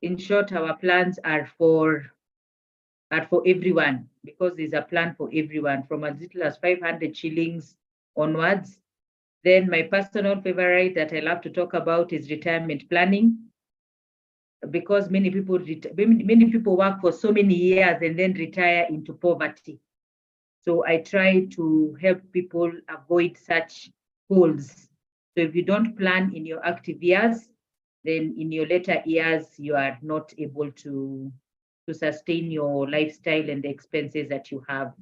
In short, our plans are for everyone, because there's a plan for everyone from as little as 500 shillings onwards. Then my personal favorite that I love to talk about is retirement planning, because many people work for so many years and then retire into poverty. So I try to help people avoid such holes. So if you don't plan in your active years, then in your later years, you are not able to sustain your lifestyle and the expenses that you have.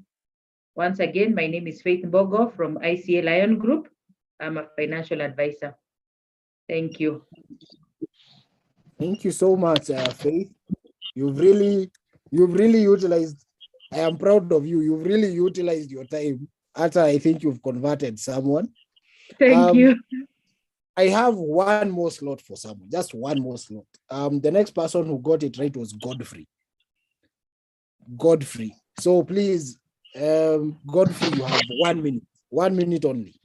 Once again, my name is Faith Mbogo from ICA Lion Group. I'm a financial advisor. Thank you. Thank you so much, Faith. You've really utilized. I am proud of you. You've really utilized your time. After I think you've converted someone. Thank you. I have one more slot for someone, just one more slot. The next person who got it right was Godfrey. Godfrey. So please, Godfrey, you have 1 minute. 1 minute only.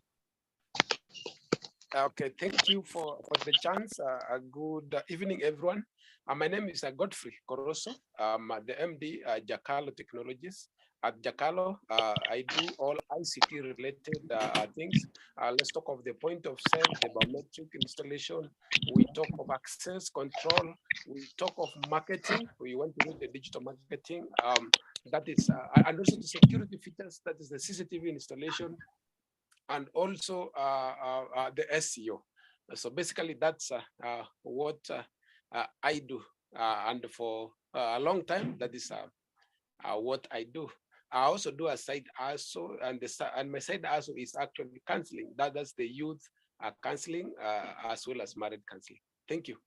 Okay, thank you for the chance. Good evening, everyone. My name is Godfrey Coroso. I'm the MD Jacalo Technologies. At Jacalo, I do all ICT related things. Let's talk of the point of sale, the biometric installation. We talk of access control. We talk of marketing. We want to do the digital marketing. That is, and also the security features. That is the CCTV installation, and also the SEO. So basically, that's what I do, and for a long time, that is what I do. I also do a side hustle, and my side hustle is actually counseling. That's the youth counseling as well as married counseling. Thank you.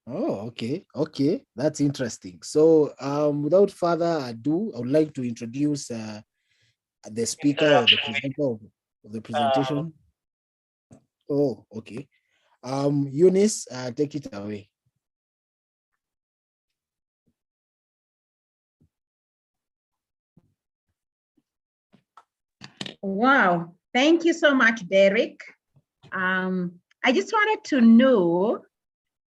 Oh, okay, that's interesting. So, without further ado, I would like to introduce the speaker or the presenter of the presentation. Oh, okay. Eunice, take it away. Wow, thank you so much, Derek. I just wanted to know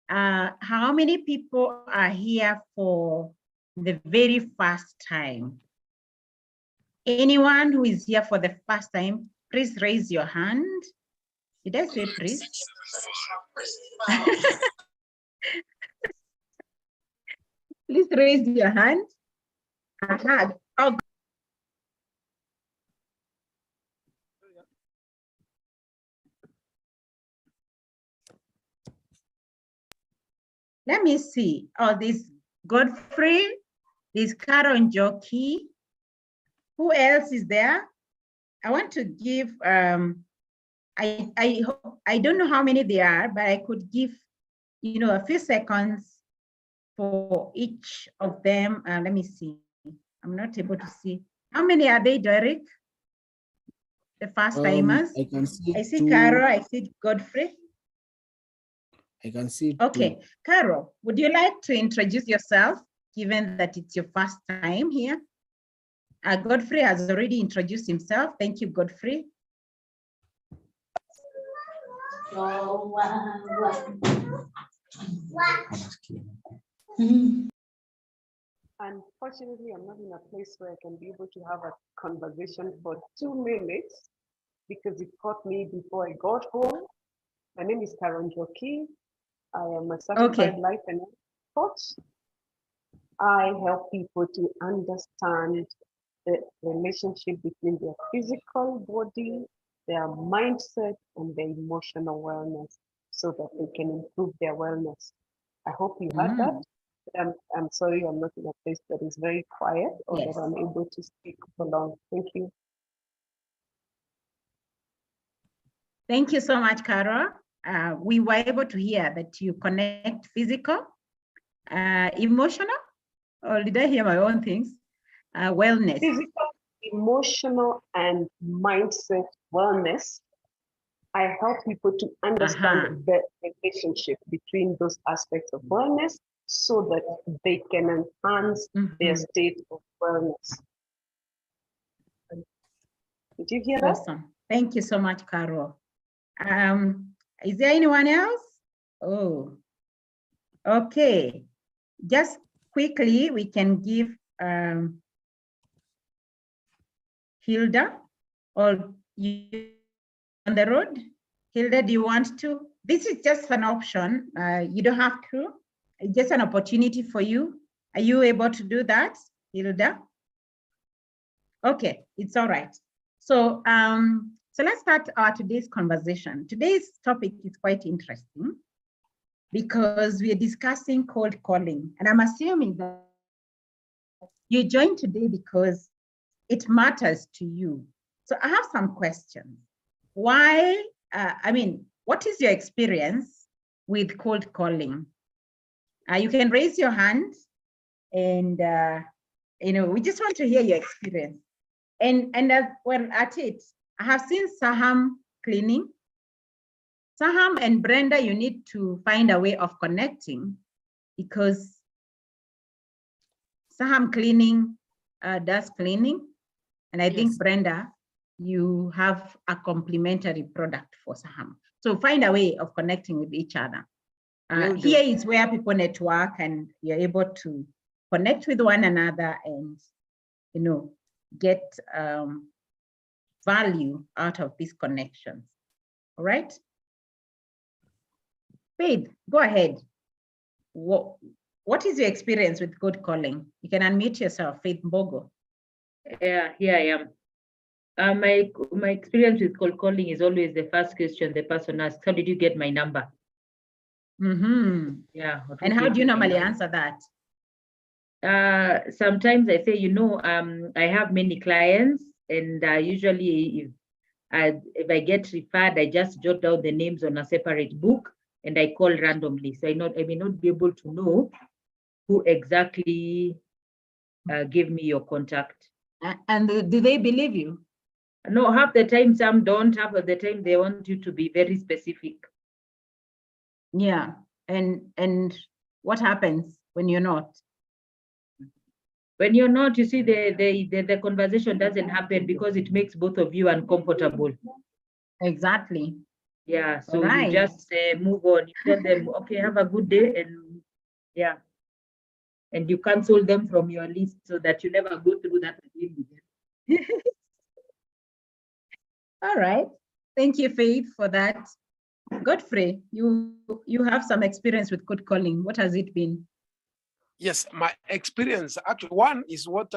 how many people are here for the very first time? Anyone who is here for the first time, please raise your hand. Did I say please? Please raise your hand. Oh. Let me see. Oh, this Godfrey, this Carol Njoki. Who else is there? I want to give, I don't know how many there are, but I could give, a few seconds for each of them. Let me see. I'm not able to see. How many are they, Derek? The first timers? I see Carol, I see Godfrey. I can see. Okay, Carol, would you like to introduce yourself, given that it's your first time here? Godfrey has already introduced himself. Thank you, Godfrey. Unfortunately, I'm not in a place where I can be able to have a conversation for 2 minutes because it caught me before I got home. My name is Karen Joki. I am a certified life and coach. I help people to understand the relationship between their physical body, their mindset, and their emotional wellness so that they can improve their wellness. I hope you heard that. I'm sorry, I'm not in a place that is very quiet or that I'm able to speak for long. Thank you. Thank you so much, Carol. We were able to hear that you connect physical, emotional, or did I hear my own things? Wellness. Physical, emotional, and mindset wellness. I help people to understand the relationship between those aspects of wellness so that they can enhance their state of wellness. Did you hear that? Awesome. Thank you so much, Carol. Is there anyone else? Oh, Okay, just quickly, we can give Hilda, or you on the road. Hilda, do you want to? This is just an option. You don't have to. It's just an opportunity for you. Are you able to do that, Hilda? Okay, it's all right. So, so let's start our today's conversation. Today's topic is quite interesting because we are discussing cold calling, and I'm assuming that you joined today because it matters to you. So I have some questions. Why, what is your experience with cold calling? You can raise your hand and, we just want to hear your experience. And as well at it, I have seen Saham cleaning. Saham and Brenda, you need to find a way of connecting because Saham cleaning does cleaning. And I think, Brenda, you have a complementary product for Saham. So find a way of connecting with each other. Here is where people network and you're able to connect with one another and, get value out of these connections. All right? Faith, go ahead. What is your experience with cold calling? You can unmute yourself, Faith Mbogo. Yeah, here I am. My experience with cold calling is always the first question the person asks, how did you get my number? Mm-hmm. Yeah. And how do you normally answer that? Sometimes I say, I have many clients, and usually if I get referred, I just jot down the names on a separate book and I call randomly. So I may not be able to know who exactly gave me your contact. And do they believe you? No, half the time some don't. Half of the time they want you to be very specific. Yeah, and what happens when you're not? When you're not, you see, the conversation doesn't happen because it makes both of you uncomfortable. Exactly. Yeah, so you just move on. You tell them, okay, have a good day, and yeah, and you cancel them from your list so that you never go through that again. All right. Thank you, Faith, for that. Godfrey, you have some experience with cold calling. What has it been? Yes, my experience, actually, one is what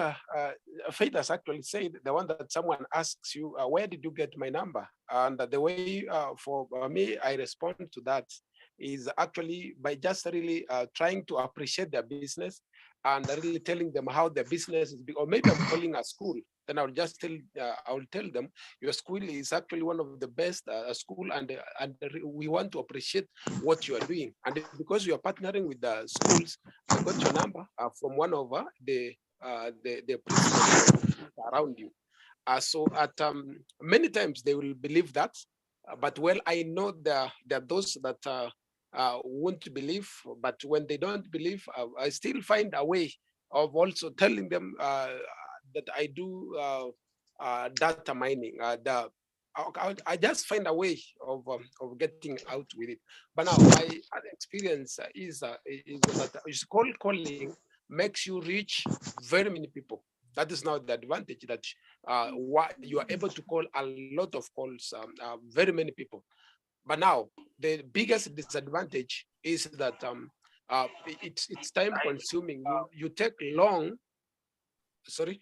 Faith has actually said, the one that someone asks you, where did you get my number? And the way for me, I respond to that is actually by just really trying to appreciate their business and really telling them how their business is, or maybe I'm calling a school, then I'll just tell them your school is actually one of the best school, and we want to appreciate what you are doing. And because you are partnering with the schools, I got your number from one of the principals around you. So at many times they will believe that, but well, I know there are those that won't believe. But when they don't believe, I still find a way of also telling them that I do data mining. I just find a way of getting out with it. But now my other experience is that cold calling makes you reach very many people. That is now the advantage, that you are able to call a lot of calls, very many people. But now the biggest disadvantage is that it's time consuming. You take long. Sorry,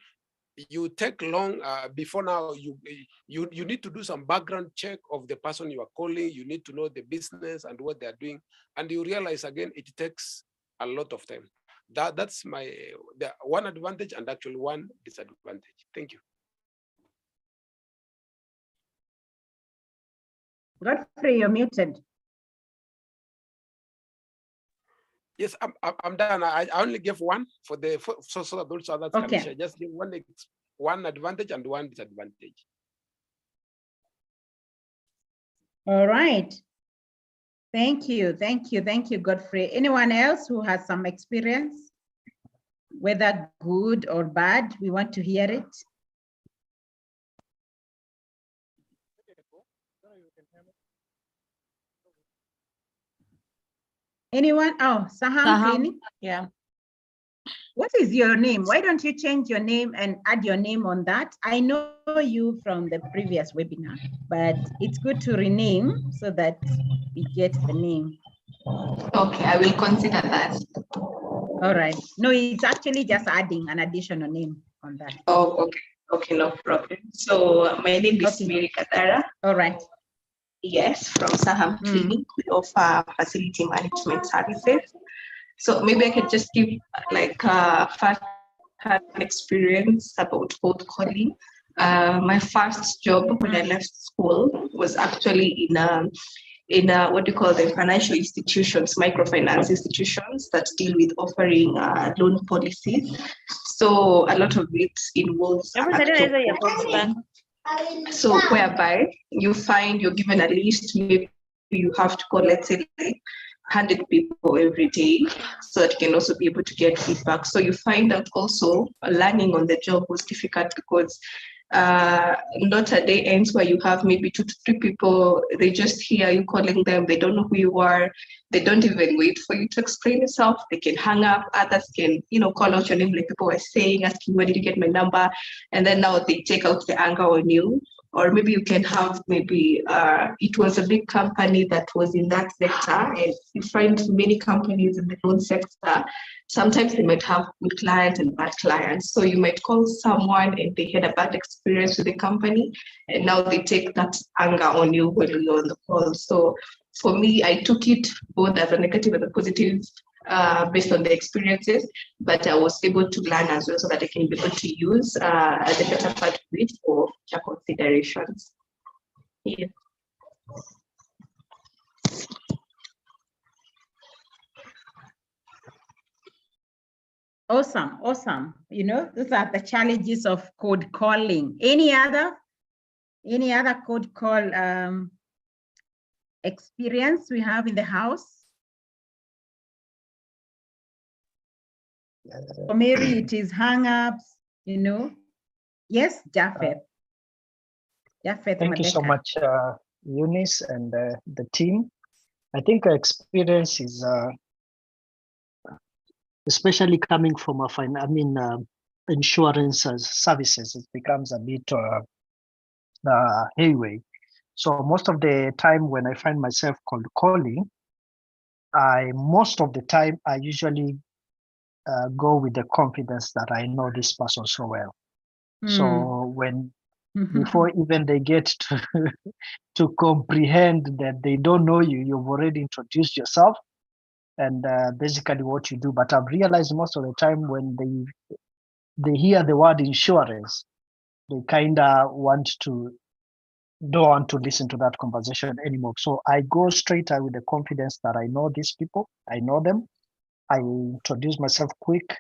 you take long before now you need to do some background check of the person you are calling. You need to know the business and what they are doing, and you realize again it takes a lot of time. That's the one advantage and actually one disadvantage. Thank you. Godfrey, you're muted. Yes, I'm done. I only gave one so that also others can share. Just give one advantage and one disadvantage. All right. Thank you, Godfrey. Anyone else who has some experience, whether good or bad? We want to hear it. Anyone? Oh, Saham Clinic. Yeah. What is your name? Why don't you change your name and add your name on that? I know you from the previous webinar, but it's good to rename so that we get the name. Okay, I will consider that. All right. No, it's actually just adding an additional name on that. Oh, okay. Okay, no problem. So my name is Okay. Mary Kadara. All right. Yes, from Saham Clinic. We offer facility management services. So maybe I could just give like first-hand experience about cold calling. My first job when I left school was actually in what do you call them, financial institutions, microfinance institutions that deal with offering loan policies. So a lot of it involves so whereby you find you're given a list, maybe you have to call, let's say, like 100 people every day, so that you can also be able to get feedback. So you find that also learning on the job was difficult because not a day ends where you have maybe 2 to 3 people, they just hear you calling them, they don't know who you are, they don't even wait for you to explain yourself, they can hang up, others can, call out your name like people were saying, asking where did you get my number, and then now they take out the anger on you. Or maybe you can have it was a big company that was in that sector, and you find many companies in the loan sector, sometimes they might have good clients and bad clients. So you might call someone and they had a bad experience with the company, and now they take that anger on you when you're on the call. So for me, I took it both as a negative and a positive based on the experiences, but I was able to learn as well so that I can be able to use the better part of it for future considerations. Yeah. Awesome, awesome. Those are the challenges of cold calling. Any other cold call experience we have in the house? For Mary, it is hang-ups, Yes, Japheth. Thank you so much, Eunice and the team. I think experience is, especially coming from insurance services, it becomes a bit heavyweight. So most of the time when I find myself cold calling, most of the time I usually go with the confidence that I know this person so well. So when before even they get to comprehend that they don't know you, you've already introduced yourself and basically what you do. But I've realized most of the time when they hear the word insurance, they kind of don't want to listen to that conversation anymore. So I go straight with the confidence that I know these people, I know them. I introduce myself quick,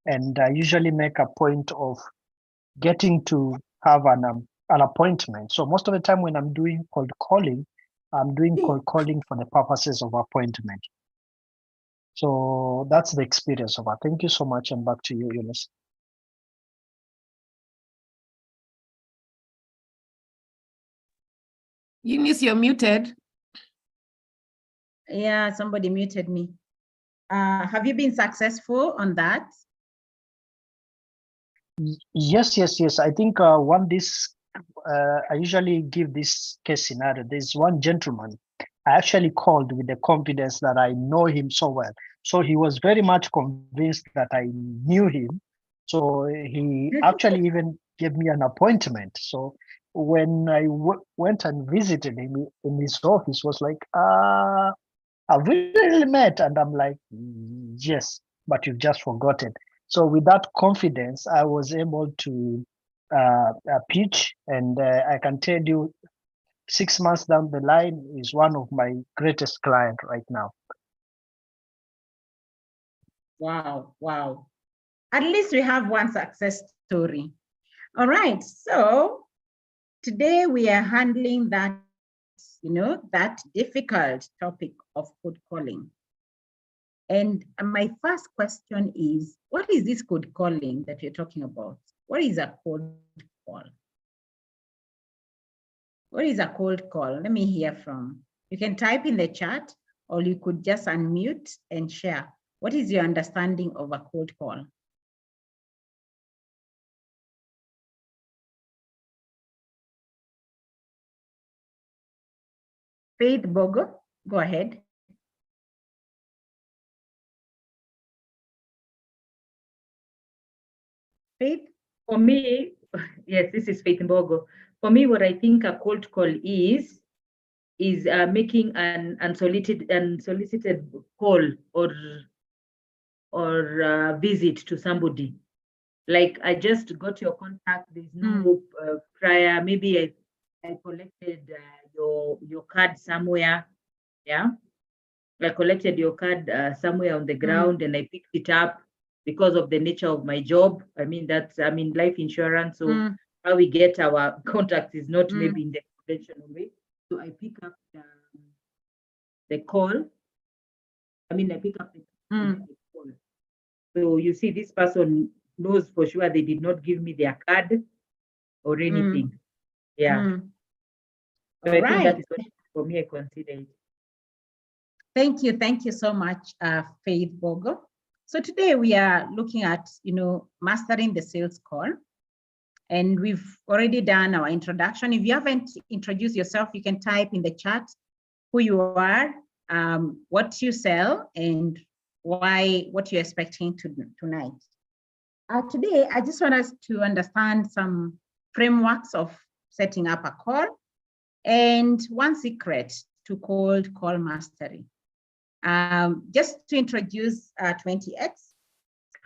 and I usually make a point of getting to have an appointment. So most of the time when I'm doing cold calling, I'm doing cold calling for the purposes of appointment. So that's the experience of it. Thank you so much, and back to you, Eunice. Eunice, you're muted. Yeah, somebody muted me. Have you been successful on that? Yes. I think I usually give this case scenario. There's one gentleman I actually called with the confidence that I know him so well. So he was very much convinced that I knew him. So he actually even gave me an appointment. So when I went and visited him in his office, was like, have we really met? And I'm like, yes, but you've just forgotten. So with that confidence, I was able to pitch, and I can tell you 6 months down the line is one of my greatest clients right now. Wow. At least we have one success story. All right, so today we are handling that, that difficult topic of cold calling. And my first question is, what is this cold calling that you're talking about? What is a cold call? What is a cold call? Let me hear from. You can type in the chat. or you could just unmute and share. What is your understanding of a cold call? Faith Bogo, go ahead. Faith? For me, yes, this is Faith Mbogo. For me, what I think a cold call is making an unsolicited call or visit to somebody. Like I just got your contact. There's no prior. Maybe I collected your card somewhere. Yeah, I collected your card somewhere on the ground and I picked it up because of the nature of my job. I mean, life insurance. So how we get our contacts is not maybe in the conventional way. So I pick up the call. I pick up the call. So you see, this person knows for sure they did not give me their card or anything. Yeah. So I think that is what for me I consider it. Thank you so much, Faith Bogo. So today we are looking at, mastering the sales call. And we've already done our introduction. If you haven't introduced yourself, you can type in the chat who you are, what you sell, and what you're expecting tonight. Today, I just want us to understand some frameworks of setting up a call and one secret to cold call mastery. Just to introduce 20X.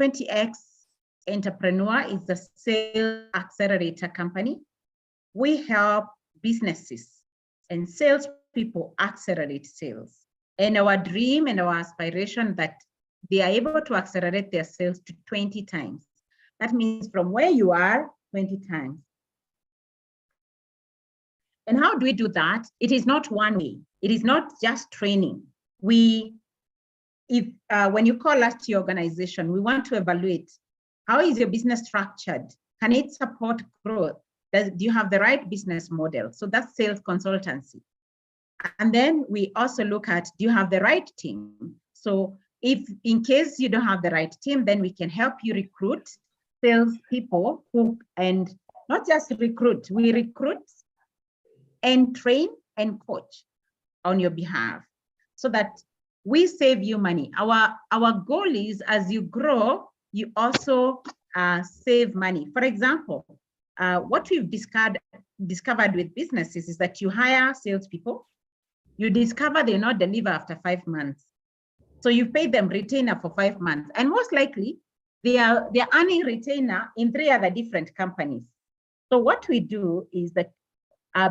20X Entrepreneur is a sales accelerator company. We help businesses and salespeople accelerate sales. And our dream and our aspiration that they are able to accelerate their sales to 20 times. That means from where you are, 20 times. And how do we do that? It is not one way. It is not just training. When you call us to your organization, we want to evaluate how is your business structured? Can it support growth? Do you have the right business model? So that's sales consultancy. And then we also look at, do you have the right team? So if in case you don't have the right team, then we can help you recruit salespeople and not just recruit, we recruit and train and coach on your behalf so that we save you money. Our goal is as you grow, you also save money. For example, what we've discovered with businesses is that you hire salespeople, you discover they not deliver after 5 months. So you pay them retainer for 5 months, and most likely they're earning retainer in 3 other different companies. So what we do is that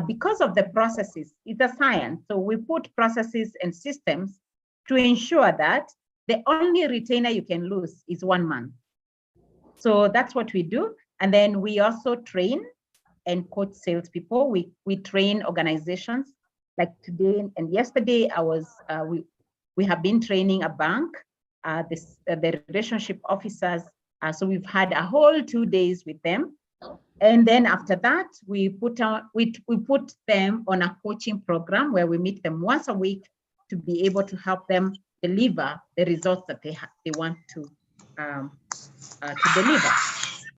because of the processes, it's a science. So we put processes and systems to ensure that the only retainer you can lose is 1 month. So that's what we do. And then we also train and coach salespeople. We train organizations. Like today and yesterday, we have been training a bank, the relationship officers. So we've had a whole 2 days with them. And then after that, we put them on a coaching program where we meet them once a week to be able to help them deliver the results that they want to deliver.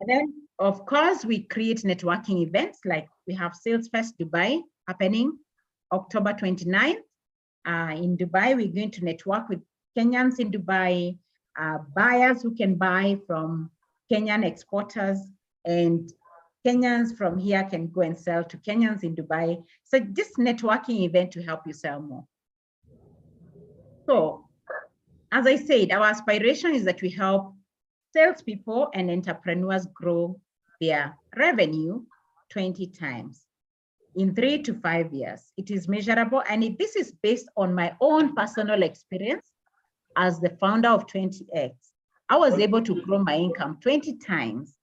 And then, of course, we create networking events like we have Sales Fest Dubai happening October 29th. In Dubai, we're going to network with Kenyans in Dubai, buyers who can buy from Kenyan exporters, and Kenyans from here can go and sell to Kenyans in Dubai. So this networking event to help you sell more. So, as I said, our aspiration is that we help salespeople and entrepreneurs grow their revenue 20 times in 3 to 5 years. It is measurable, and this is based on my own personal experience as the founder of 20X. I was able to grow my income 20 times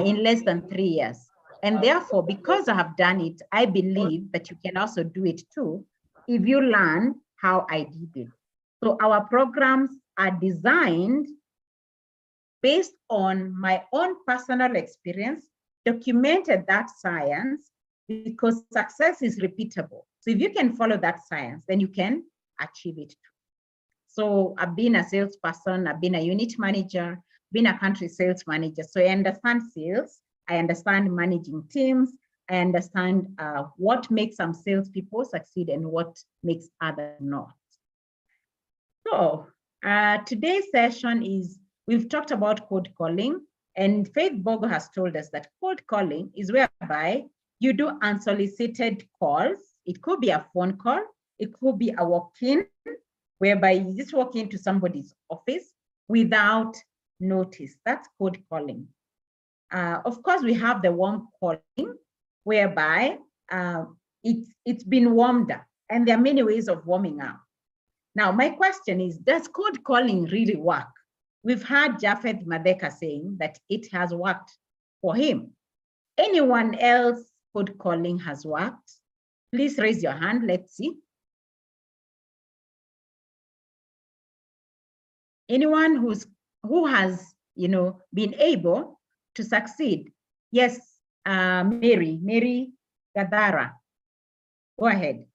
in less than 3 years. And therefore, because I have done it, I believe that you can also do it too if you learn how I did it. So our programs are designed based on my own personal experience, documented that science, because success is repeatable. So if you can follow that science, then you can achieve it. So I've been a salesperson, I've been a unit manager, been a country sales manager. So I understand sales, I understand managing teams, I understand what makes some salespeople succeed and what makes others not. So today's session is, we've talked about cold calling, and Faith Bogo has told us that cold calling is whereby you do unsolicited calls. It could be a phone call, it could be a walk-in, whereby you just walk into somebody's office without notice. That's cold calling. Of course, we have the warm calling, whereby it's been warmed up, and there are many ways of warming up. Now, my question is, does cold calling really work? We've heard Japheth Madeka saying that it has worked for him. Anyone else cold calling has worked? Please raise your hand, let's see. Anyone who has, been able to succeed? Yes, Mary Gadara, go ahead.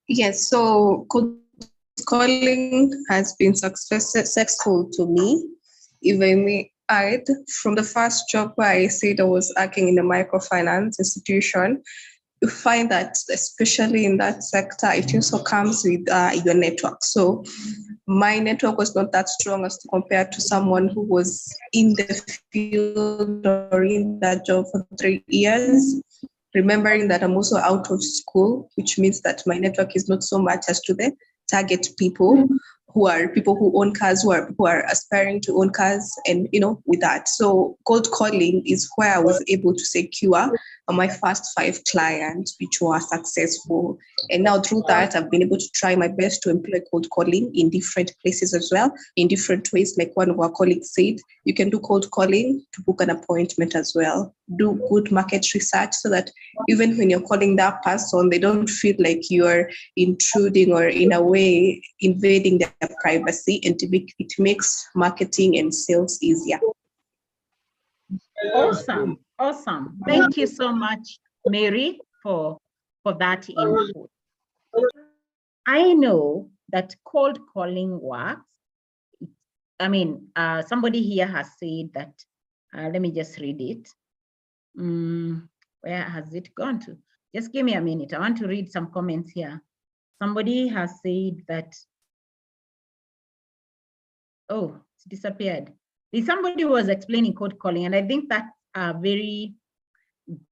Yes, so cold calling has been successful to me. If I may add, from the first job where I said I was working in a microfinance institution, you find that especially in that sector, it also comes with your network. So my network was not that strong as compared to someone who was in the field or in that job for 3 years. Remembering that I'm also out of school, which means that my network is not so much as to the target people who are people who own cars, who are aspiring to own cars, and with that. So cold calling is where I was able to secure my first 5 clients, which were successful. And now through that, I've been able to try my best to employ cold calling in different places as well, in different ways. Like one of our colleagues said, you can do cold calling to book an appointment as well. Do good market research so that even when you're calling that person, they don't feel like you're intruding or in a way invading their privacy, and it makes marketing and sales easier. Awesome. Thank you so much, Mary, for that input. I know that cold calling works. I mean, somebody here has said that, let me just read it. Where has it gone to? Just give me a minute. I want to read some comments here. Somebody has said that, oh, it's disappeared. There's somebody who was explaining cold calling, and I think that's a very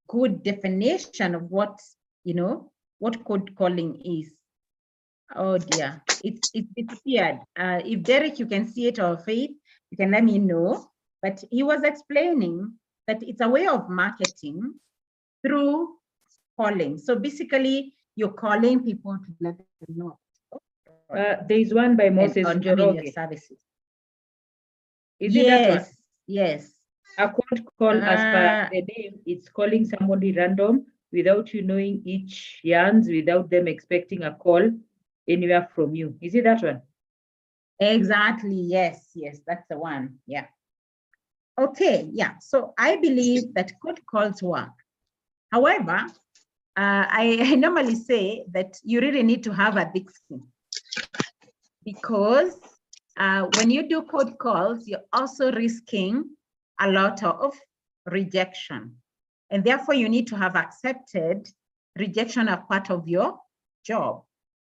good definition of what cold calling is. Oh dear, it disappeared. If Derek, you can see it, or Faith, you can let me know. But he was explaining that it's a way of marketing through calling. So basically, you're calling people to let them know. There's one by Moses Njoroge. Services. Is it that one? Yes. A cold call, as per the name, it's calling somebody random without you knowing each yarns, without them expecting a call anywhere from you. Is it that one? Exactly. Yes, that's the one. Yeah. Okay. Yeah. So I believe that cold calls work. However, I normally say that you really need to have a thick skin, because when you do cold calls, you're also risking a lot of rejection. And therefore, you need to have accepted rejection as part of your job.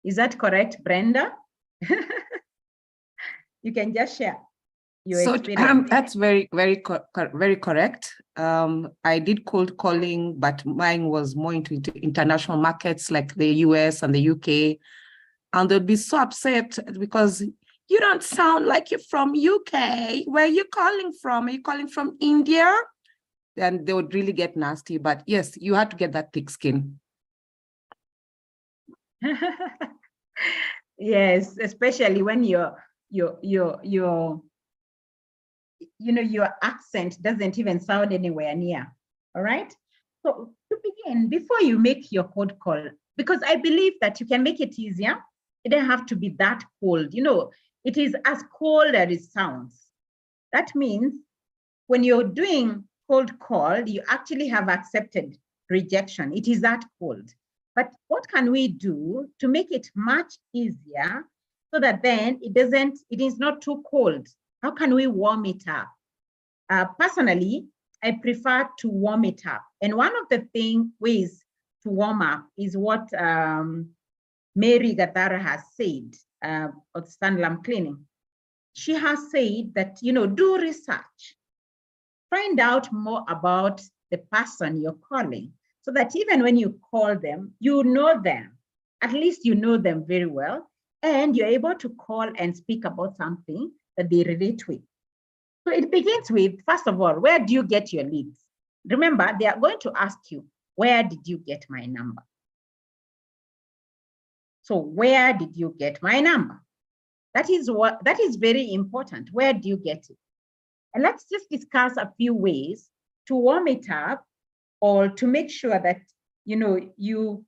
Is that correct, Brenda? You can just share your experience. That's very correct. I did cold calling, but mine was more into international markets like the US and the UK. And they'd be so upset because you don't sound like you're from UK. Where are you calling from? Are you calling from India? Then they would really get nasty. But yes, you had to get that thick skin. Yes, especially when your accent doesn't even sound anywhere near. All right. So to begin, before you make your cold call, because I believe that you can make it easier, it doesn't have to be that cold. It is as cold as it sounds. That means when you're doing cold call, you actually have accepted rejection. It is that cold. But what can we do to make it much easier so that then it is not too cold? How can we warm it up? Personally, I prefer to warm it up. And one of the ways to warm up is what Mary Gathara has said of Sanlam Cleaning. She has said that, do research. Find out more about the person you're calling so that even when you call them, you know them. At least you know them very well. And you're able to call and speak about something that they relate with. So it begins with, first of all, where do you get your leads? Remember, they are going to ask you, where did you get my number? So where did you get my number? That is very important. Where do you get it? And let's just discuss a few ways to warm it up or to make sure that, you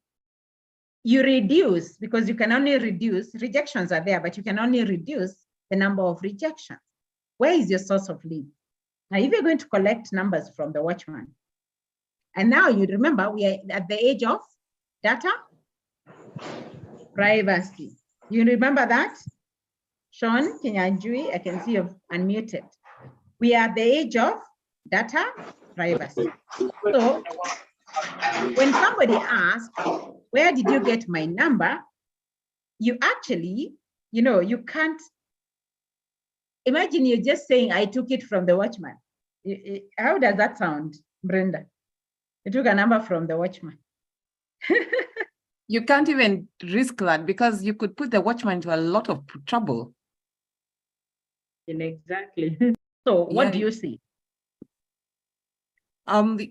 reduce, because you can only reduce, rejections are there, but you can only reduce the number of rejections. Where is your source of lead? Now, if you're going to collect numbers from the watchman, and now you remember we are at the age of data privacy. You remember that? Sean Kinyanjui, I can see you've unmuted. We are at the age of data privacy. So when somebody asks, where did you get my number? You actually, you can't imagine you're just saying, I took it from the watchman. How does that sound, Brenda? You took a number from the watchman. You can't even risk that because you could put the watchman into a lot of trouble. Exactly. So what do you see?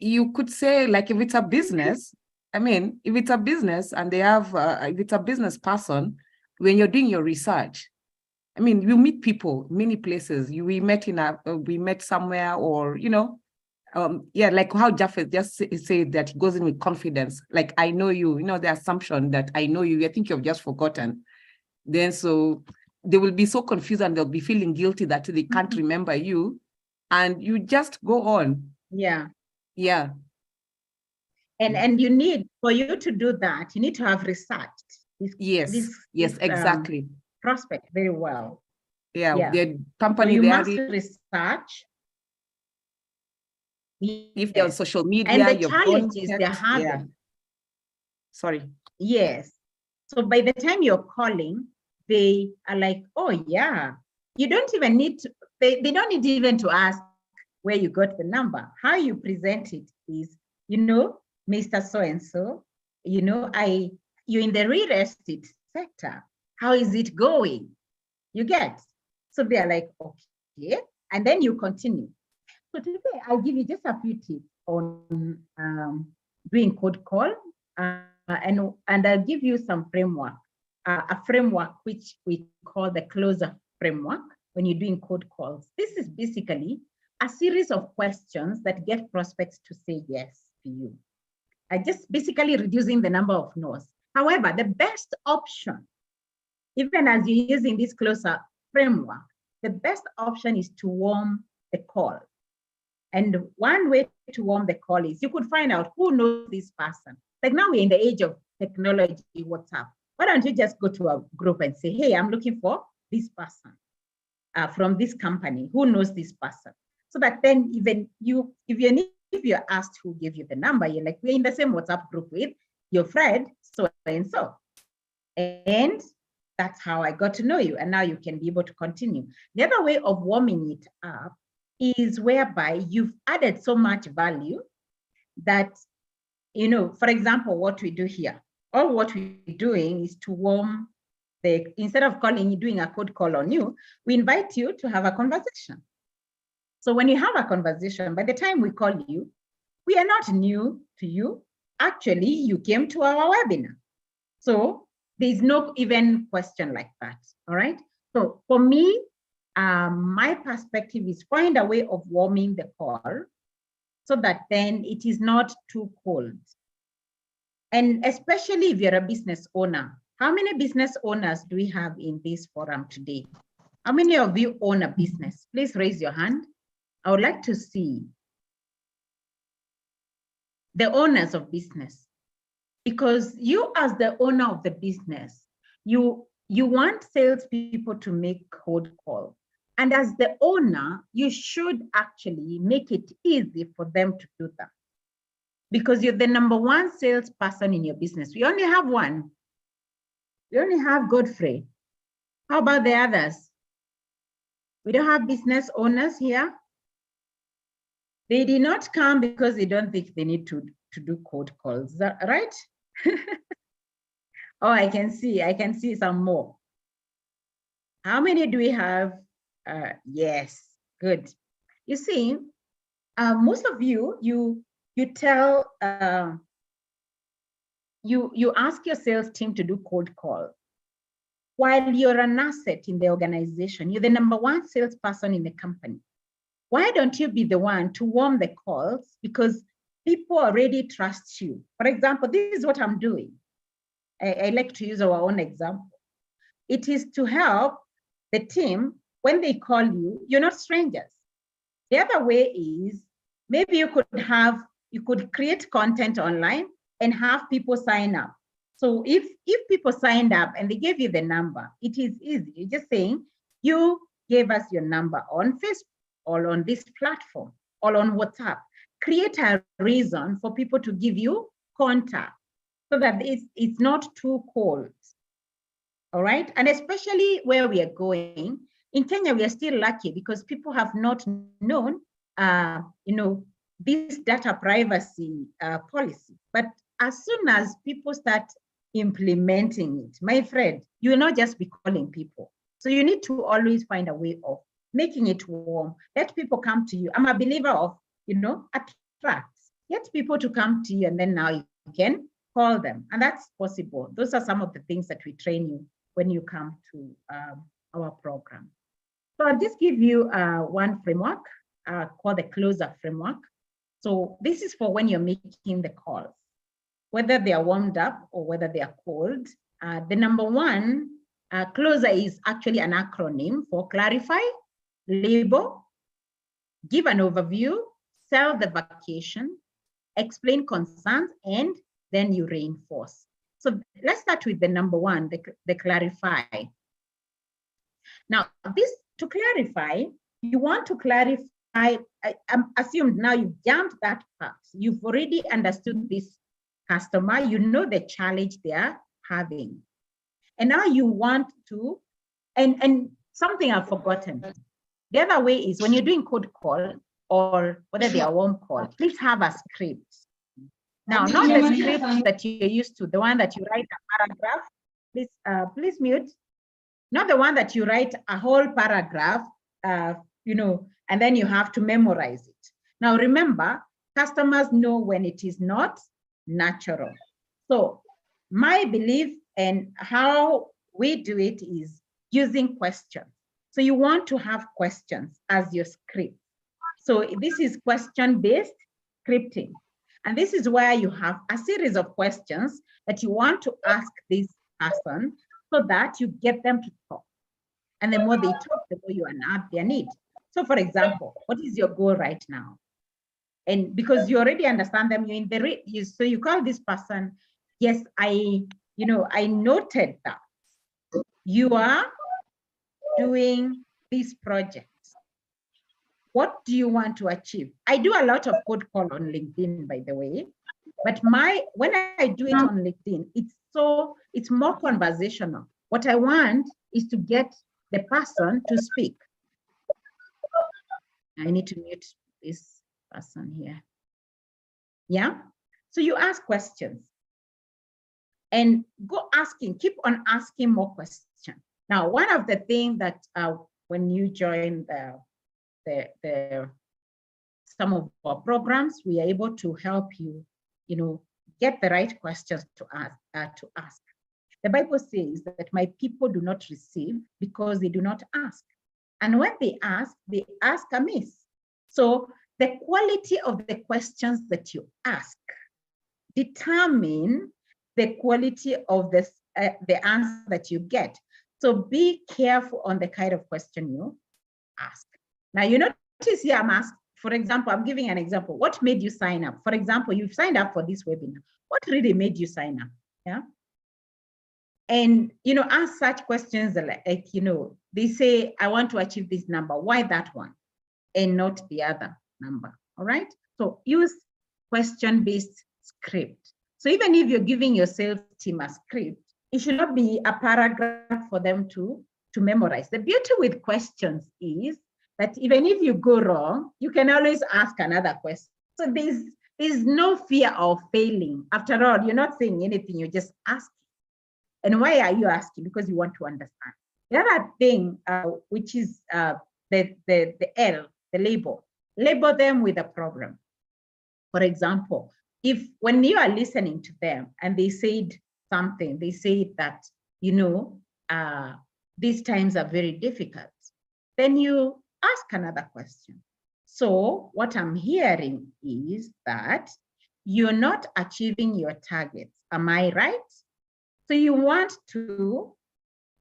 You could say, like, if it's a business, if it's a business and they have, if it's a business person, when you're doing your research, you meet people, many places. We met somewhere, or, like how Japheth just said that he goes in with confidence. Like, I know you, the assumption that I know you, I think you've just forgotten. Then so they will be so confused and they'll be feeling guilty that they can't remember you. And you just go on. Yeah. Yeah. And you need, for you to do that, you need to have researched this exactly. Prospect very well. Yeah. The company, so you must research. If they're on social media, and the challenges they're having. Yeah. Sorry. Yes. So by the time you're calling, they are like, oh yeah. You don't even need to, they don't need even to ask where you got the number. How you present it is, Mr. So-and-so, you're in the real estate sector. How is it going? You get? So they're like, okay. And then you continue. So today I'll give you just a few tips on doing cold call, and I'll give you some framework, a framework which we call the closer framework when you're doing cold calls. This is basically a series of questions that get prospects to say yes to you. Just basically reducing the number of no's. However, the best option, even as you're using this closer framework, the best option is to warm the call. And one way to warm the call is you could find out who knows this person. Like now we're in the age of technology, WhatsApp. Why don't you just go to a group and say, hey, I'm looking for this person from this company. Who knows this person? So that then even if you're asked who gave you the number, you're like, we're in the same WhatsApp group with your friend, so and so. And that's how I got to know you. And now you can be able to continue. The other way of warming it up is whereby you've added so much value that, for example, what we do here, all what we're doing is to warm instead of doing a cold call on you, we invite you to have a conversation. So when you have a conversation, by the time we call you, we are not new to you. Actually, you came to our webinar. So there's no even question like that, all right? So for me, my perspective is find a way of warming the call so that then it is not too cold. And especially if you're a business owner, how many business owners do we have in this forum today? How many of you own a business? Please raise your hand. I would like to see. the owners of business, because you as the owner of the business, you want salespeople to make cold call. And as the owner, you should actually make it easy for them to do that, because you're the number one salesperson in your business. We only have one. We only have Godfrey. How about the others? We don't have business owners here. They did not come because they don't think they need to do cold calls. Is that right? Oh, I can see some more. How many do we have? Yes, good. You see, most of you tell, you ask your sales team to do cold call. While you're an asset in the organization, you're the number one salesperson in the company. Why don't you be the one to warm the calls? Because people already trust you. For example, this is what I'm doing. I like to use our own example. It is to help the team when they call you, you're not strangers. The other way is maybe you could create content online and have people sign up. So if people signed up and they gave you the number, it is easy. You're just saying, you gave us your number on Facebook or on this platform or on WhatsApp. Create a reason for people to give you contact so that it's not too cold. All right. And especially where we are going, in Kenya, we are still lucky because people have not known, this data privacy policy. But as soon as people start implementing it, my friend, you will not just be calling people. So you need to always find a way of making it warm. Let people come to you. I'm a believer of, attracts. Get people to come to you, and then now you can call them. And that's possible. Those are some of the things that we train you when you come to our program. So I'll just give you one framework called the closer framework. So this is for when you're making the calls, whether they are warmed up or whether they are cold. The number one, closer is actually an acronym for clarify, label, give an overview, sell the vacation, explain concerns, and then you reinforce. So let's start with the number one, the clarify. Now, to clarify, you want to clarify, I'm assumed now you've jumped that part. You've already understood this customer, you know the challenge they are having. And now you want to, and something I've forgotten. The other way is when you're doing cold call or whether they are warm call, please have a script. Now, not the script that you're used to, the one that you write a paragraph. Please mute. Not the one that you write a whole paragraph, and then you have to memorize it. Now, remember, customers know when it is not natural. So my belief and how we do it is using questions. So you want to have questions as your script. So this is question-based scripting. And this is where you have a series of questions that you want to ask this person so that you get them to talk. And the more they talk, the more you unearth their need. So for example, what is your goal right now? And because you already understand them, you're in the so you call this person, yes, I noted that you are doing this project. What do you want to achieve? I do a lot of cold call on LinkedIn, by the way, but when I do it on LinkedIn, it's more conversational. What I want is to get the person to speak. I need to mute this person here. Yeah. So you ask questions and go asking, keep on asking more questions. Now, one of the things that when you join some of our programs, we are able to help you, get the right questions to ask. The Bible says that my people do not receive because they do not ask. And when they ask amiss. So the quality of the questions that you ask determine the quality of the answer that you get. So be careful on the kind of question you ask. Now you notice here I'm for example, I'm giving an example. What made you sign up? For example, you've signed up for this webinar. What really made you sign up? Yeah. And, ask such questions like, they say, I want to achieve this number. Why that one and not the other number? All right. So use question-based script. So even if you're giving your sales team a script, it should not be a paragraph for them to memorize. The beauty with questions is that even if you go wrong, you can always ask another question. So there's no fear of failing. After all, you're not saying anything, you're just asking. And why are you asking? Because you want to understand. The other thing, which is the L, the label. Label them with a problem. For example, when you are listening to them and they said something, they say that, these times are very difficult, then you ask another question. So what I'm hearing is that you're not achieving your targets. Am I right? So you want to,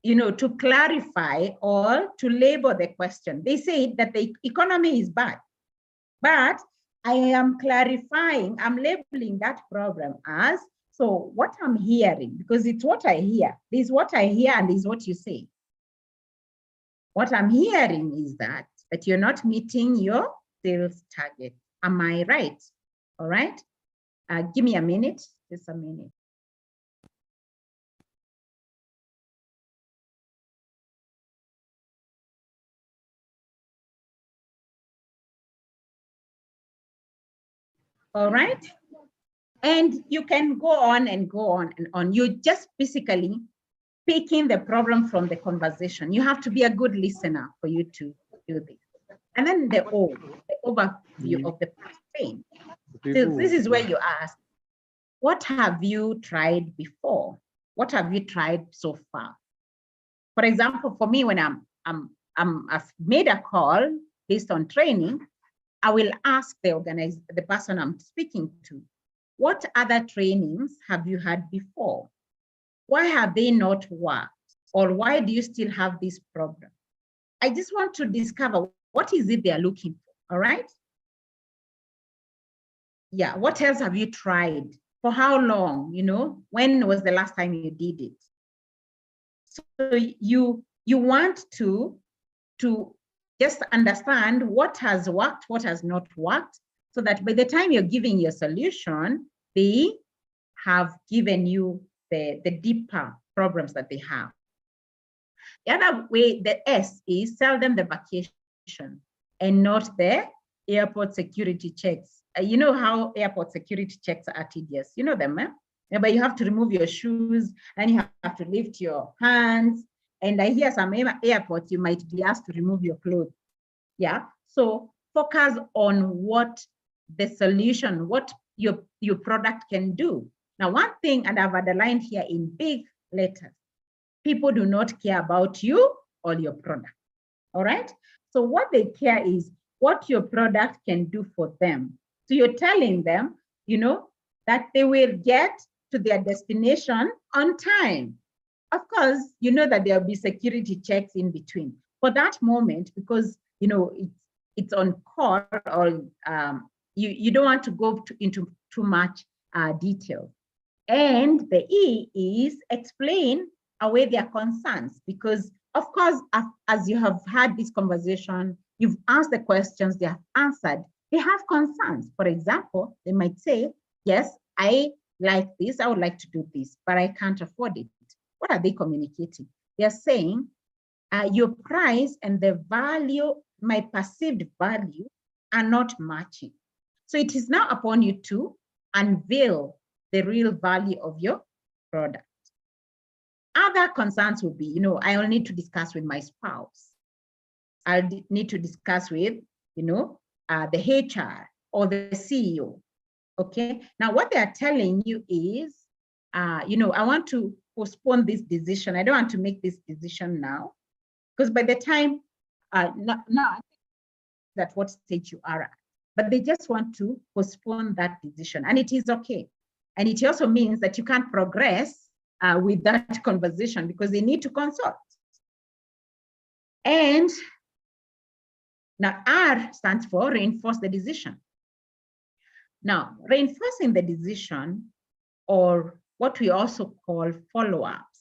to clarify or to label the question. They say that the economy is bad, but I am clarifying, I'm labeling that problem as, so what I'm hearing, because it's what I hear. This is what I hear and this is what you say. What I'm hearing is that you're not meeting your sales target. Am I right? All right. Give me a minute, just a minute. All right. And you can go on and go on and on. You're just basically picking the problem from the conversation. You have to be a good listener for you to do this. And then the overview of the campaign. So this is where you ask, what have you tried before? What have you tried so far? For example, for me, when I've made a call based on training, I will ask the person I'm speaking to, what other trainings have you had before? Why have they not worked? Or why do you still have this problem? I just want to discover what is it they're looking for, all right? Yeah, what else have you tried? For how long, when was the last time you did it? So you want to just understand what has worked, what has not worked, so that by the time you're giving your solution, they have given you the deeper problems that they have. The other way, the S, is sell them the vacation and not the airport security checks. You know how airport security checks are tedious. You know them, eh? Yeah, but you have to remove your shoes and you have to lift your hands. And I hear some airports, you might be asked to remove your clothes. Yeah, so focus on what the solution, what your product can do. Now, one thing, and I've underlined here in big letters, people do not care about you or your product, all right? So what they care is what your product can do for them. So you're telling them, that they will get to their destination on time. Of course, you know that there'll be security checks in between. For that moment, because, it's on call, or you don't want to go into too much detail. And the E is explain away their concerns, because of course, as you have had this conversation, you've asked the questions, they have answered, they have concerns. For example, they might say, yes, I like this, I would like to do this, but I can't afford it. What are they communicating? They're saying, your price and the value, my perceived value, are not matching. So it is now upon you to unveil the real value of your product. Other concerns will be, I'll need to discuss with my spouse. I'll need to discuss with, the HR or the CEO. Okay. Now, what they are telling you is, I want to postpone this decision. I don't want to make this decision now, because by the time, not that what stage you are at, but they just want to postpone that decision, and it is okay. And it also means that you can't progress with that conversation because they need to consult. And Now, R stands for reinforce the decision. Now, reinforcing the decision, or what we also call follow-ups.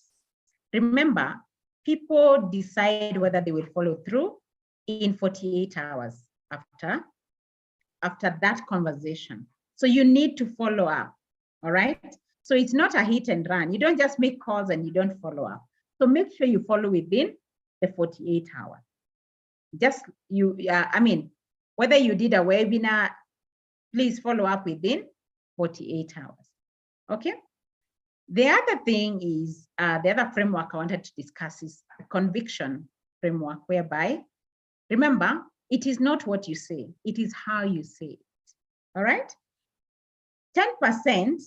Remember, people decide whether they will follow through in 48 hours after that conversation. So you need to follow up, all right? So it's not a hit and run. You don't just make calls and you don't follow up. So make sure you follow within the 48 hours. Just whether you did a webinar, please follow up within 48 hours, okay? The other thing is, the other framework I wanted to discuss is a conviction framework, whereby, remember, it is not what you say, it is how you say it, all right? 10%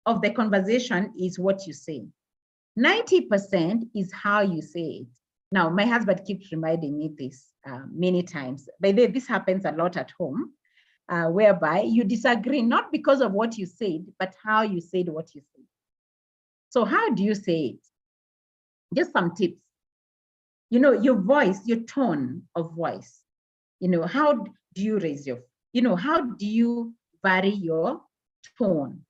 of the conversation is what you say. 90% is how you say it. Now, my husband keeps reminding me this many times. By the way, this happens a lot at home, whereby you disagree, not because of what you said, but how you said what you said. So how do you say it? Just some tips. You know, your voice, your tone of voice. You know, how do you raise your, how do you vary your tone?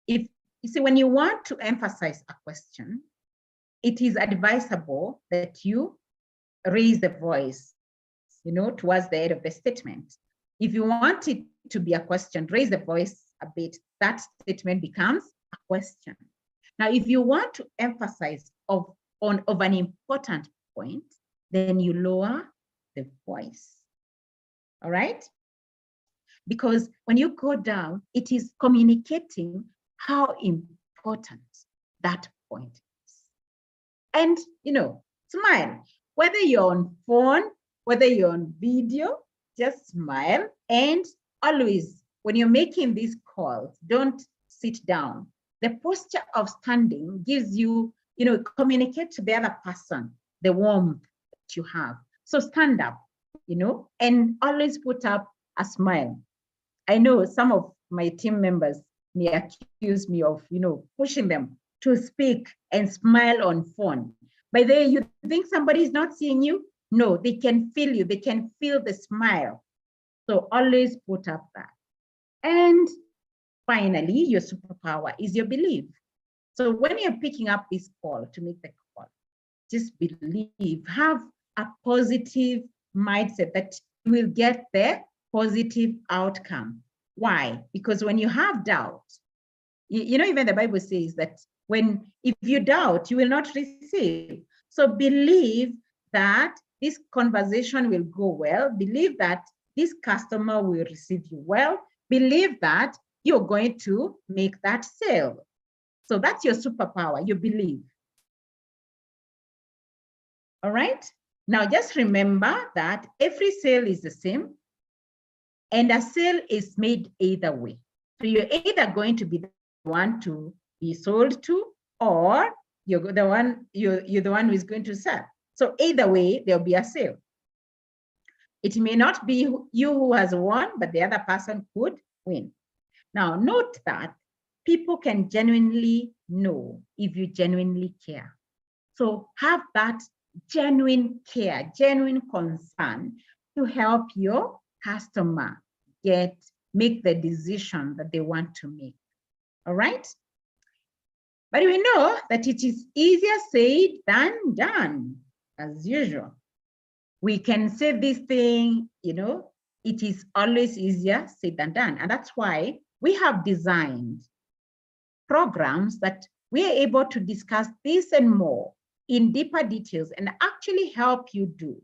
If you see, when you want to emphasize a question, it is advisable that you raise the voice, towards the end of the statement. If you want it to be a question, raise the voice a bit, that statement becomes a question. Now, if you want to emphasize of an important point, then you lower the voice, all right? Because when you go down, it is communicating how important that point is. And, smile, whether you're on phone, whether you're on video, just smile. And always, when you're making these calls, don't sit down. The posture of standing gives you, communicate to the other person the warmth that you have. So stand up, and always put up a smile. I know some of my team members may accuse me of, pushing them to speak and smile on phone. By the way, you think somebody is not seeing you? No, they can feel you. They can feel the smile. So always put up that. And finally, your superpower is your belief. So when you're picking up this call, to make the call, just believe, have a positive mindset that you will get the positive outcome. Why? Because when you have doubt, even the Bible says that if you doubt, you will not receive. So believe that this conversation will go well. Believe that this customer will receive you well. Believe that you're going to make that sale. So that's your superpower, you believe. All right? Now just remember that every sale is the same, and a sale is made either way. So you're either going to be the one to be sold to, or you're the one who is going to sell. So either way, there'll be a sale. It may not be you who has won, but the other person could win. Now, note that people can genuinely know if you genuinely care. So have that genuine care, genuine concern to help your customer make the decision that they want to make. All right? But we know that it is easier said than done, as usual. We can say this thing, it is always easier said than done. And that's why we have designed programs that we are able to discuss this and more in deeper details and actually help you do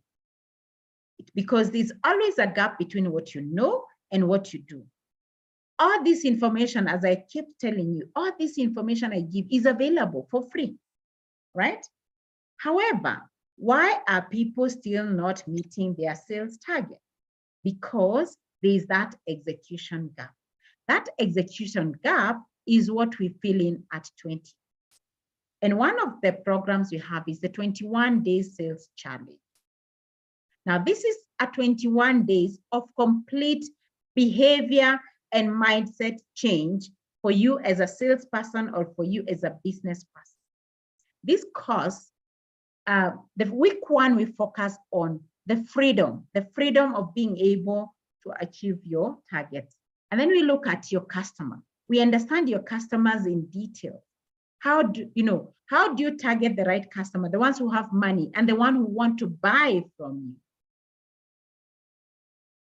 it, because there's always a gap between what you know and what you do. All this information, as I keep telling you, all this information I give is available for free, right? However, why are people still not meeting their sales target? Because there is that execution gap. That execution gap is what we fill in at 20. And one of the programs we have is the 21-day sales challenge. Now, this is a 21 days of complete behavior and mindset change for you as a salesperson or for you as a business person. This course, the week one, we focus on the freedom of being able to achieve your targets. And then we look at your customer. We understand your customers in detail. How do you target the right customer, the ones who have money and the one who want to buy from you?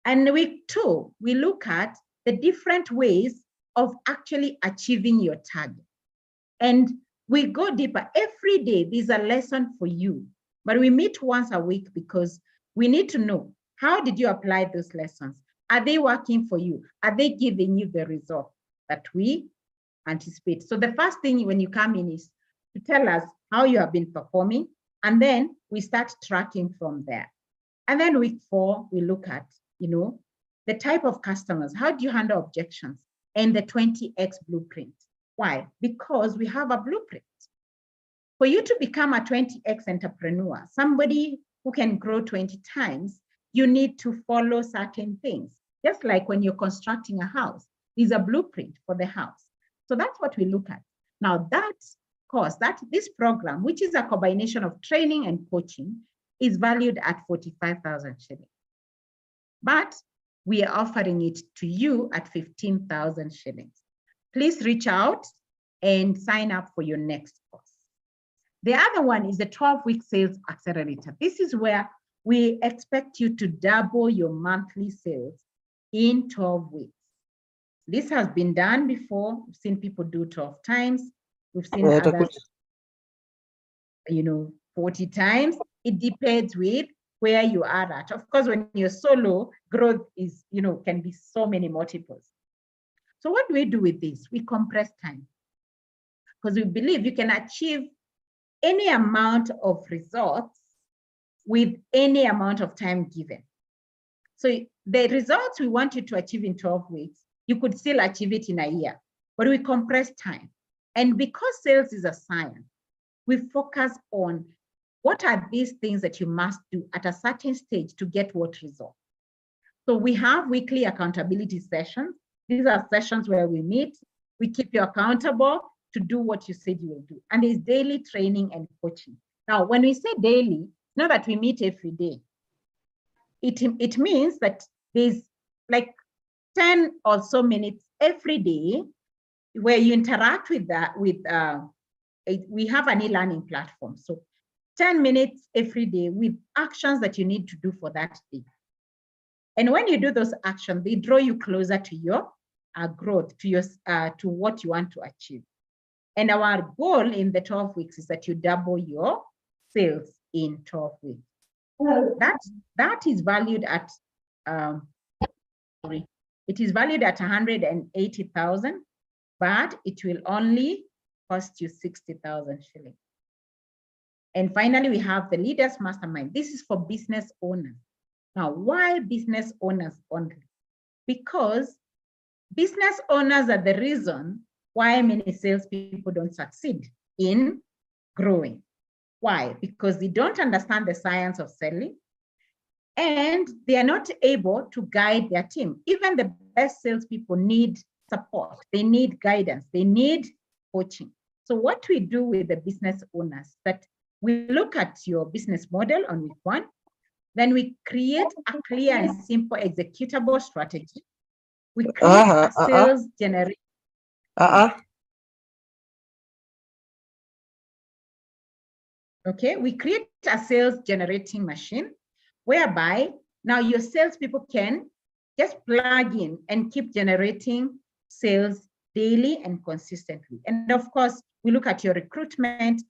And week 2, we look at the different ways of actually achieving your target. And we go deeper. Every day, there's a lesson for you, but we meet once a week because we need to know, how did you apply those lessons? Are they working for you? Are they giving you the result that we anticipate? So the first thing when you come in is to tell us how you have been performing, and then we start tracking from there. And then week 4, we look at, the type of customers. How do you handle objections? And the 20X blueprint. Why? Because we have a blueprint. For you to become a 20X entrepreneur, somebody who can grow 20 times, you need to follow certain things. Just like when you're constructing a house, there's a blueprint for the house. So that's what we look at. Now that course, this program, which is a combination of training and coaching, is valued at 45,000 shillings. But we are offering it to you at 15,000 shillings. Please reach out and sign up for your next course. The other one is the 12-week sales accelerator. This is where we expect you to double your monthly sales in 12 weeks. This has been done before. We've seen people do 12 times. We've seen others, 40 times. It depends with where you are at. Of course, when you're solo, growth is, can be so many multiples. So what do we do with this? We compress time, because we believe you can achieve any amount of results with any amount of time given. So the results we want you to achieve in 12 weeks, you could still achieve it in a year, but we compress time. And because sales is a science, we focus on what are these things that you must do at a certain stage to get what result. So we have weekly accountability sessions. These are sessions where we meet, we keep you accountable to do what you said you will do. And there's daily training and coaching. Now, when we say daily, not that we meet every day. It means that there's like 10 or so minutes every day where you interact with that, we have an e-learning platform. So 10 minutes every day with actions that you need to do for that day. And when you do those actions, they draw you closer to your growth, to what you want to achieve. And our goal in the 12 weeks is that you double your sales in 12 weeks. That is valued at, it is valued at 180,000, but it will only cost you 60,000 shillings. And finally, we have the Leaders Mastermind. This is for business owners. Now, why business owners only? Because business owners are the reason why many salespeople don't succeed in growing. Why? Because they don't understand the science of selling, and they are not able to guide their team. Even the best salespeople need support. They need guidance. They need coaching. So what we do with the business owners, that we look at your business model on week 1, then we create a clear and simple executable strategy. We create a sales generation. Okay, we create a sales generating machine whereby now your salespeople can just plug in and keep generating sales daily and consistently. And of course, we look at your recruitment,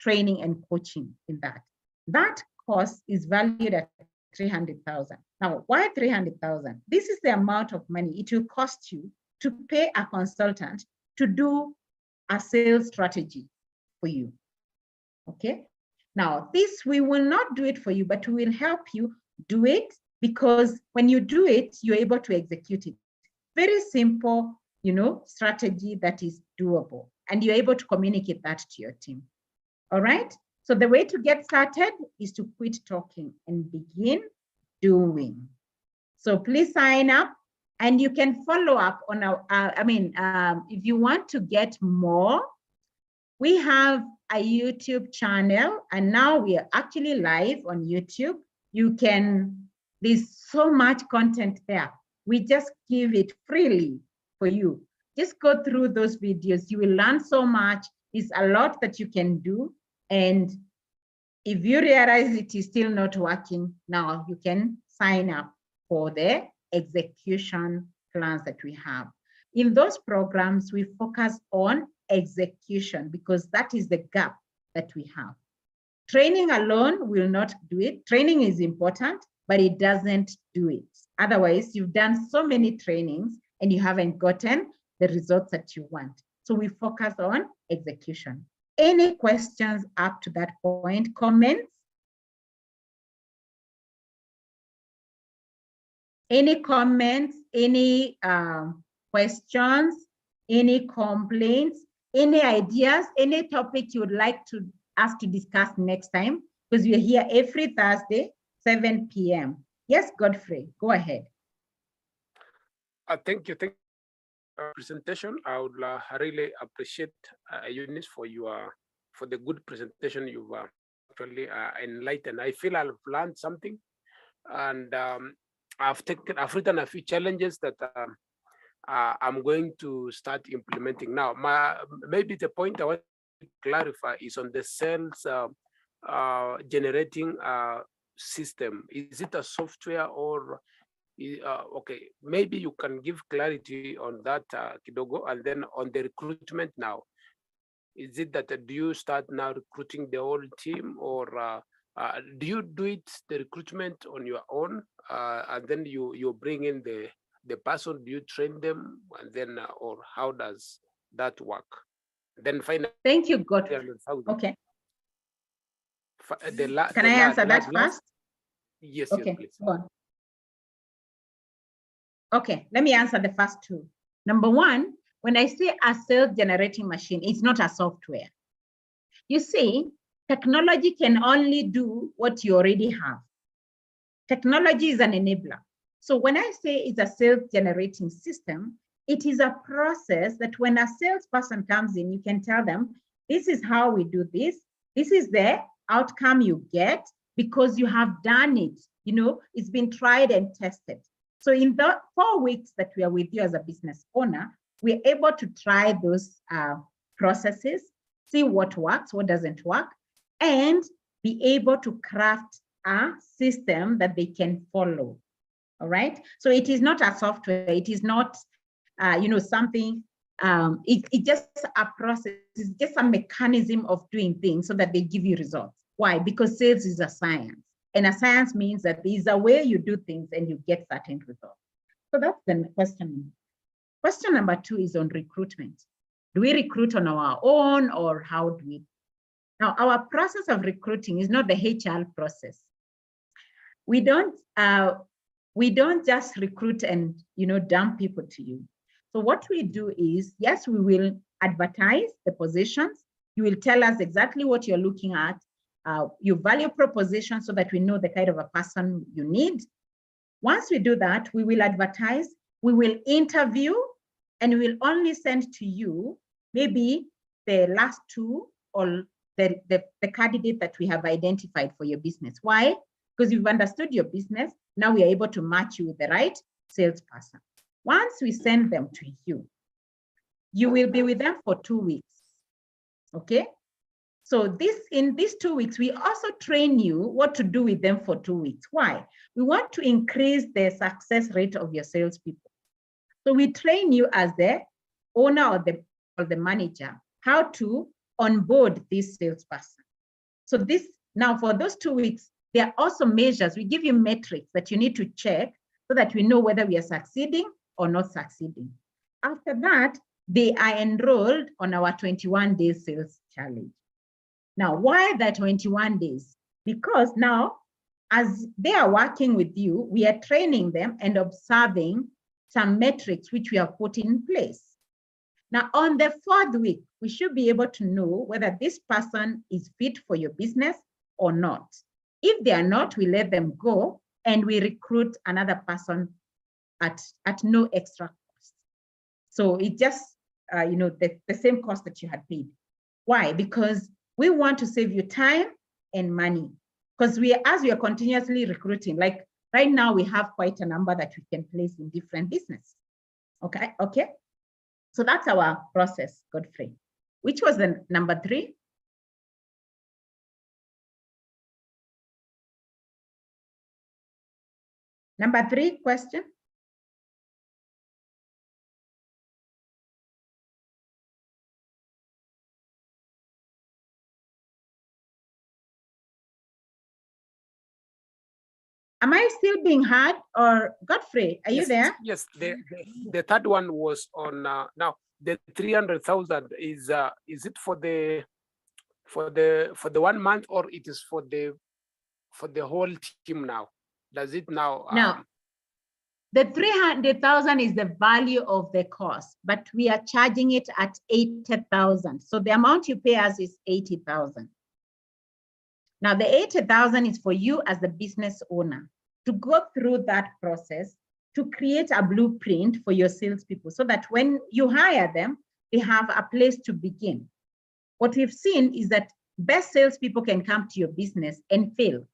training, and coaching in that. That cost is valued at 300,000. Now, why 300,000? This is the amount of money it will cost you to pay a consultant to do a sales strategy for you. Okay. Now, this we will not do it for you, but we will help you do it, because when you do it, you're able to execute it. Very simple, strategy that is doable, and you're able to communicate that to your team. All right. So the way to get started is to quit talking and begin doing. So please sign up, and you can follow up on our, if you want to get more, we have a YouTube channel, and now we are actually live on YouTube. there's so much content there. We just give it freely for you. Just go through those videos. You will learn so much. It's a lot that you can do. And if you realize it is still not working, now you can sign up for the execution plans that we have. In those programs, we focus on execution because that is the gap that we have. Training alone will not do it. Training is important, but it doesn't do it. Otherwise, you've done so many trainings and you haven't gotten the results that you want. So we focus on execution. Any questions up to that point? Comments? Any comments? Any questions? Any complaints? Any ideas? Any topic you would like us to discuss next time? Because we are here every Thursday, 7 p.m. Yes, Godfrey, go ahead. Thank you. Presentation. I would really appreciate Eunice for the good presentation you've actually enlightened. I feel I've learned something, and I've written a few challenges that I'm going to start implementing now. Maybe the point I want to clarify is on the sales generating system. Is it a software or okay, maybe you can give clarity on that, Kidogo, and then on the recruitment now. Is it that do you start now recruiting the whole team, or do you do it the recruitment on your own, and then you bring in the person? Do you train them, and then or how does that work? Then finally, thank you, Godfrey. Okay. Can I answer that first? Yes, okay, yes, please. Go on. Okay, let me answer the first two. Number one, when I say a self-generating machine, it's not a software. You see, technology can only do what you already have. Technology is an enabler. So when I say it's a self-generating system, it is a process that when a salesperson comes in, you can tell them, this is how we do this. This is the outcome you get because you have done it. You know, it's been tried and tested. So in the 4 weeks that we are with you as a business owner, we're able to try those processes, see what works, what doesn't work, and be able to craft a system that they can follow. All right. So it is not a software. It is not, something. It's just a process. It's just a mechanism of doing things so that they give you results. Why? Because sales is a science. And a science means that there is a way you do things and you get certain results. So that's the question. Question number 2 is on recruitment. Do we recruit on our own, or how do we? Now, our process of recruiting is not the HR process. We don't just recruit and dump people to you. So what we do is, yes, we will advertise the positions. You will tell us exactly what you're looking at, your value proposition, so that we know the kind of a person you need. Once we do that, we will advertise, we will interview, and we will only send to you maybe the last 2 or the candidate that we have identified for your business. Why? Because you've understood your business. Now we are able to match you with the right salesperson. Once we send them to you, you will be with them for 2 weeks. Okay? So in these 2 weeks, we also train you what to do with them for 2 weeks. Why? We want to increase the success rate of your salespeople. So we train you as the owner or the manager how to onboard this salesperson. So now for those 2 weeks, there are also measures. We give you metrics that you need to check so that we know whether we are succeeding or not succeeding. After that, they are enrolled on our 21-day sales challenge. Now, why that 21 days? Because now, as they are working with you, we are training them and observing some metrics which we have put in place. Now, on the 4th week, we should be able to know whether this person is fit for your business or not. If they are not, we let them go and we recruit another person at no extra cost. So it just, the same cost that you had paid. Why? Because we want to save you time and money. because as we are continuously recruiting, like right now we have quite a number that we can place in different business. Okay. So that's our process, Godfrey. Which was the number 3? Number 3 question. Am I still being heard, or Godfrey, are you there? Yes, the third one was on now the 300,000 is it for the 1 month, or it is for the whole team now? Does it now? No, the 300,000 is the value of the course, but we are charging it at 80,000. So the amount you pay us is 80,000. Now the 80,000 is for you as the business owner to go through that process to create a blueprint for your salespeople so that when you hire them, they have a place to begin. What we've seen is that best salespeople can come to your business and fail.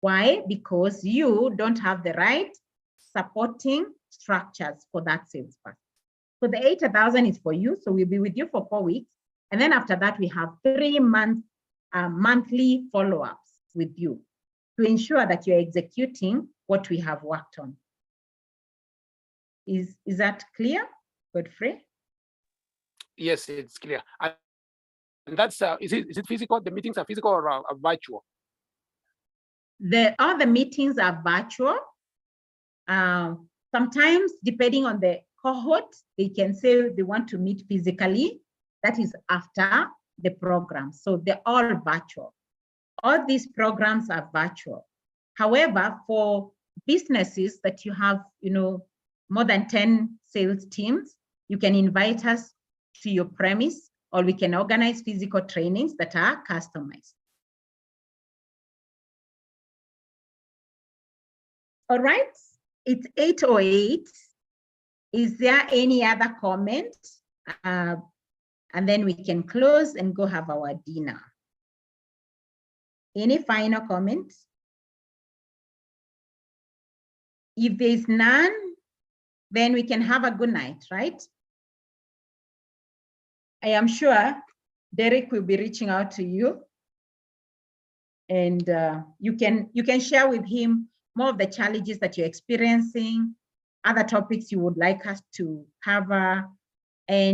Why? Because you don't have the right supporting structures for that salesperson. So the 80,000 is for you. So we'll be with you for 4 weeks. And then after that, we have 3 months monthly follow-ups with you to ensure that you're executing what we have worked on. Is that clear, Godfrey? Yes, it's clear. And that's is it physical? The meetings are physical or virtual? All the meetings are virtual. Sometimes, depending on the cohort, they can say they want to meet physically. That is after the program. So they're all virtual. All these programs are virtual. However, for businesses that you have, more than 10 sales teams, you can invite us to your premise, or we can organize physical trainings that are customized. All right, it's 8:08. Is there any other comment? And then we can close and go have our dinner. Any final comments? If there's none, then we can have a good night, right? I am sure Derek will be reaching out to you, and you can share with him more of the challenges that you're experiencing, other topics you would like us to cover, and